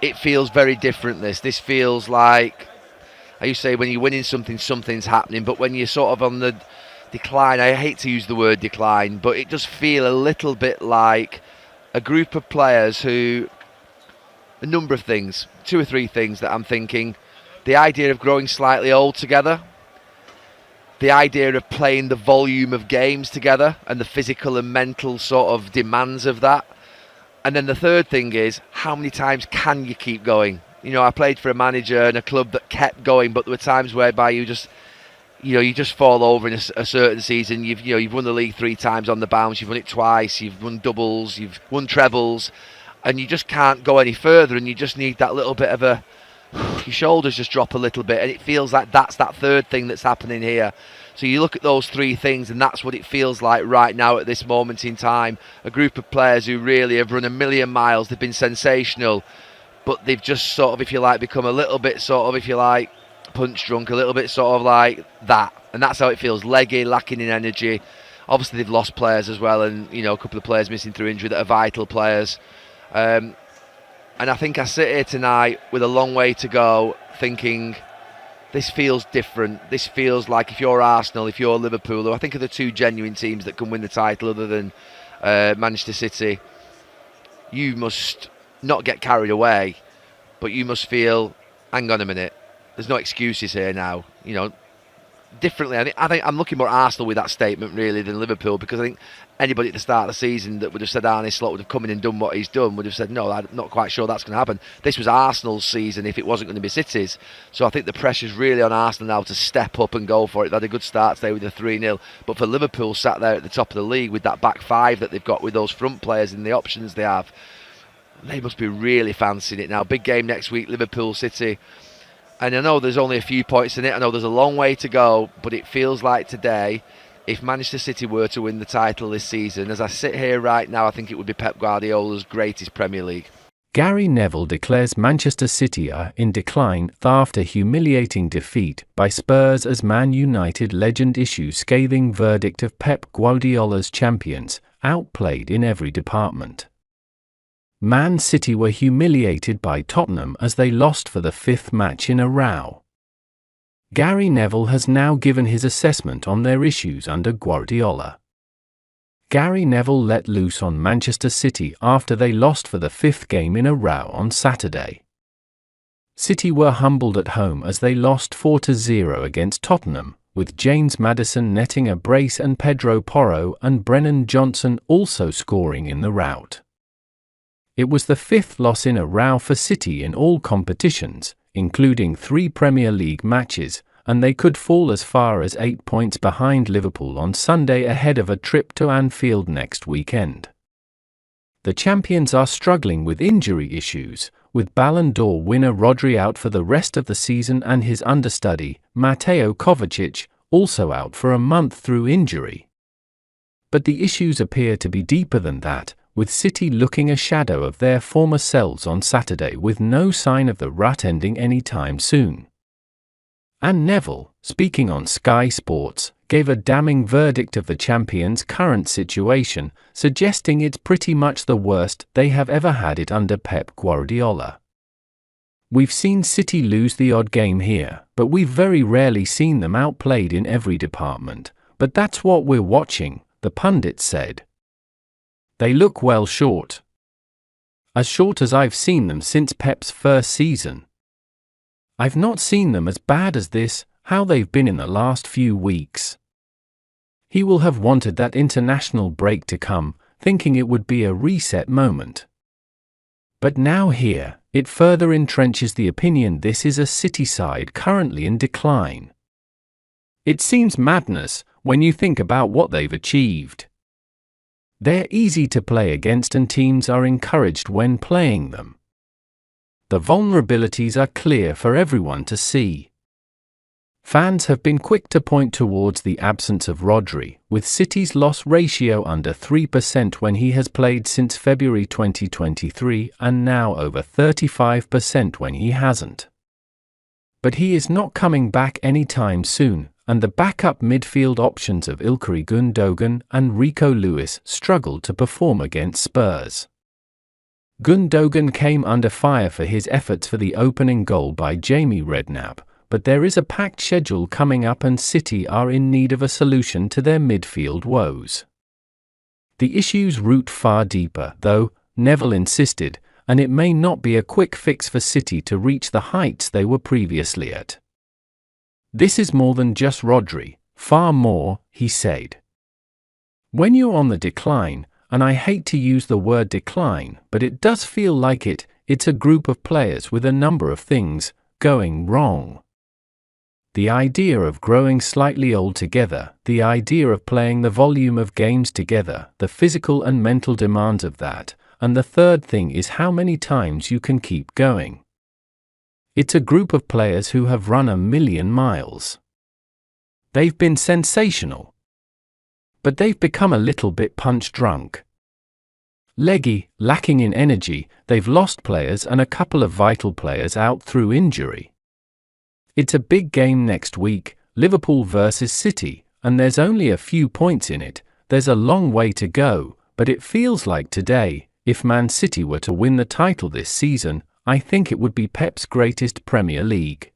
it feels very different. This feels like, I used to say, when you're winning something, something's happening. But when you're sort of on the decline, I hate to use the word decline, but it does feel a little bit like a group of players who, a number of things, 2 or 3 things that I'm thinking. The idea of growing slightly old together, the idea of playing the volume of games together and the physical and mental sort of demands of that. And then the third thing is, how many times can you keep going? You know, I played for a manager and a club that kept going, but there were times whereby you just fall over in a certain season. You've won the league 3 times on the bounce, you've won it twice, you've won doubles, you've won trebles, and you just can't go any further, and you just need that little bit of your shoulders just drop a little bit, and it feels like that's that third thing that's happening here. So you look at those 3 things, and that's what it feels like right now at this moment in time. A group of players who really have run a million miles. They've been sensational, but they've just sort of, if you like, become a little bit sort of, if you like, punch drunk, a little bit sort of like that. And that's how it feels, leggy, lacking in energy. Obviously they've lost players as well, and a couple of players missing through injury that are vital players. And I think I sit here tonight with a long way to go, thinking this feels different. This feels like, if you're Arsenal, if you're Liverpool, who I think are the 2 genuine teams that can win the title other than Manchester City, you must not get carried away, but you must feel, hang on a minute, there's no excuses here now. Differently, I think I'm looking more at Arsenal with that statement really than Liverpool, because I think anybody at the start of the season that would have said Arne Slot would have come in and done what he's done would have said, no, I'm not quite sure that's going to happen. This was Arsenal's season if it wasn't going to be City's. So I think the pressure's really on Arsenal now to step up and go for it. They had a good start today with a 3-0, but for Liverpool, sat there at the top of the league with that back 5 that they've got, with those front players and the options they have, they must be really fancying it now. Big game next week, Liverpool City. And I know there's only a few points in it. I know there's a long way to go, but it feels like today, if Manchester City were to win the title this season, as I sit here right now, I think it would be Pep Guardiola's greatest Premier League. Gary Neville declares Manchester City are in decline after humiliating defeat by Spurs as Man United legend issues scathing verdict of Pep Guardiola's champions, outplayed in every department. Man City were humiliated by Tottenham as they lost for the 5th match in a row. Gary Neville has now given his assessment on their issues under Guardiola. Gary Neville let loose on Manchester City after they lost for the 5th game in a row on Saturday. City were humbled at home as they lost 4-0 against Tottenham, with James Maddison netting a brace and Pedro Porro and Brennan Johnson also scoring in the rout. It was the 5th loss in a row for City in all competitions, including 3 Premier League matches, and they could fall as far as 8 points behind Liverpool on Sunday ahead of a trip to Anfield next weekend. The champions are struggling with injury issues, with Ballon d'Or winner Rodri out for the rest of the season and his understudy, Mateo Kovacic, also out for a month through injury. But the issues appear to be deeper than that, with City looking a shadow of their former selves on Saturday with no sign of the rut ending anytime soon. And Neville, speaking on Sky Sports, gave a damning verdict of the champions' current situation, suggesting it's pretty much the worst they have ever had it under Pep Guardiola. We've seen City lose the odd game here, but we've very rarely seen them outplayed in every department, but that's what we're watching, the pundit said. They look well short. As short as I've seen them since Pep's first season. I've not seen them as bad as this, how they've been in the last few weeks. He will have wanted that international break to come, thinking it would be a reset moment. But now here, it further entrenches the opinion this is a City side currently in decline. It seems madness when you think about what they've achieved. They're easy to play against and teams are encouraged when playing them. The vulnerabilities are clear for everyone to see. Fans have been quick to point towards the absence of Rodri, with City's loss ratio under 3% when he has played since February 2023 and now over 35% when he hasn't. But he is not coming back anytime soon, and the backup midfield options of Ilkay Gundogan and Rico Lewis struggled to perform against Spurs. Gundogan came under fire for his efforts for the opening goal by Jamie Redknapp, but there is a packed schedule coming up and City are in need of a solution to their midfield woes. The issues root far deeper, though, Neville insisted, and it may not be a quick fix for City to reach the heights they were previously at. This is more than just Rodri, far more, he said. When you're on the decline, and I hate to use the word decline, but it does feel like it's a group of players with a number of things going wrong. The idea of growing slightly old together, the idea of playing the volume of games together, the physical and mental demands of that, and the third thing is how many times you can keep going. It's a group of players who have run 1,000,000 miles. They've been sensational. But they've become a little bit punch-drunk. Leggy, lacking in energy, they've lost players and a couple of vital players out through injury. It's a big game next week, Liverpool versus City, and there's only a few points in it. There's a long way to go, but it feels like today, if Man City were to win the title this season, I think it would be Pep's greatest Premier League.